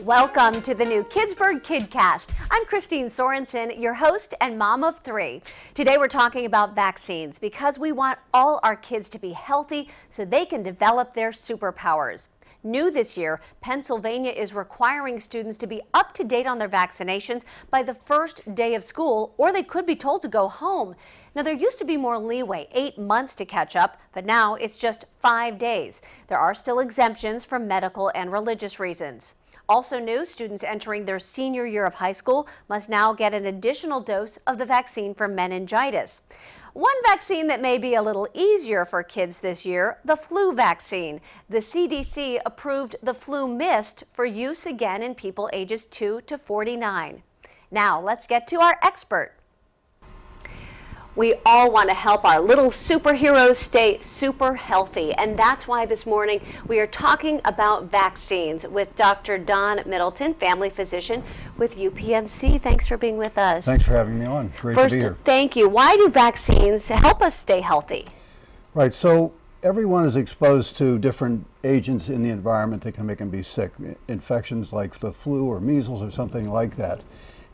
Welcome to the new Kidsburgh Kidcast. I'm Kristine Sorensen, your host and mom of three. Today we're talking about vaccines because we want all our kids to be healthy so they can develop their superpowers. New this year, Pennsylvania is requiring students to be up to date on their vaccinations by the first day of school, or they could be told to go home. Now, there used to be more leeway, 8 months to catch up, but now it's just 5 days. There are still exemptions for medical and religious reasons. Also new, students entering their senior year of high school must now get an additional dose of the vaccine for meningitis. One vaccine that may be a little easier for kids this year, the flu vaccine. The CDC approved the flu mist for use again in people ages 2 to 49. Now let's get to our expert. We all want to help our little superheroes stay super healthy, and that's why this morning we are talking about vaccines with Dr. Don Middleton, family physician with UPMC. Thanks for being with us. Thanks for having me on. Great to be here. Thank you. Why do vaccines help us stay healthy? Right, so everyone is exposed to different agents in the environment that can make them be sick. Infections like the flu or measles or something like that.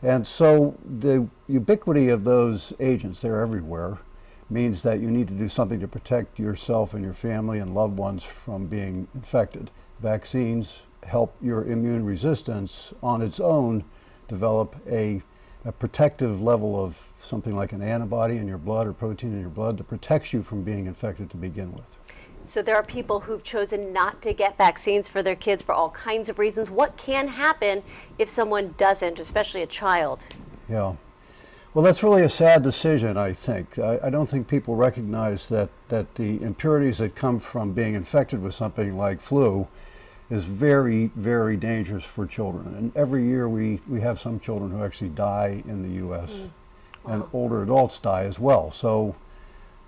And so the ubiquity of those agents, they're everywhere, means that you need to do something to protect yourself and your family and loved ones from being infected. Vaccines help your immune resistance on its own develop a protective level of something like an antibody in your blood or protein in your blood that protects you from being infected to begin with. So there are people who've chosen not to get vaccines for their kids for all kinds of reasons. What can happen if someone doesn't, especially a child? Yeah. Well, that's really a sad decision, I think. I don't think people recognize that the impurities that come from being infected with something like flu is very, very dangerous for children. And every year we have some children who actually die in the U.S. And older adults die as well. So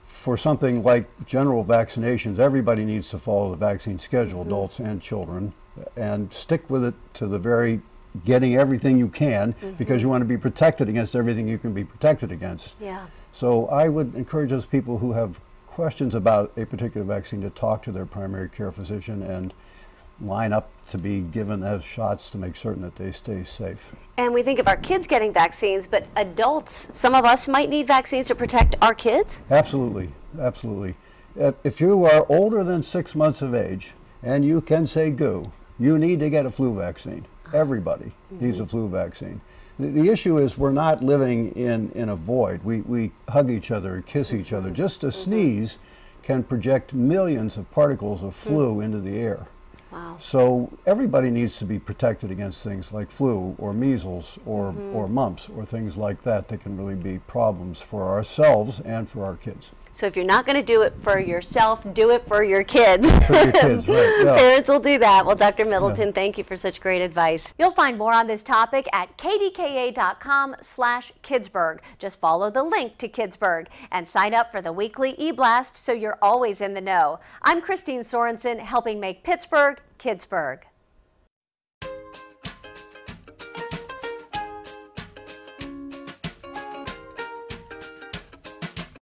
for something like general vaccinations, everybody needs to follow the vaccine schedule, adults and children, and stick with it to the very getting everything you can because you want to be protected against everything you can be protected against. Yeah. So I would encourage those people who have questions about a particular vaccine to talk to their primary care physician and line up to be given those shots to make certain that they stay safe. And we think of our kids getting vaccines, but adults, some of us might need vaccines to protect our kids? Absolutely, absolutely. If you are older than 6 months of age and you can say go, you need to get a flu vaccine. Everybody needs a flu vaccine. The issue is we're not living in a void. We hug each other and kiss each other. Just a sneeze can project millions of particles of flu into the air. Wow. So everybody needs to be protected against things like flu or measles or mumps or things like that that can really be problems for ourselves and for our kids. So if you're not going to do it for yourself, do it for your kids. For your kids, right. Yeah. Parents will do that. Well, Dr. Middleton, thank you for such great advice. You'll find more on this topic at KDKA.com/Kidsburgh. Just follow the link to Kidsburgh and sign up for the weekly e-blast so you're always in the know. I'm Kristine Sorensen, helping make Pittsburgh Kidsburgh.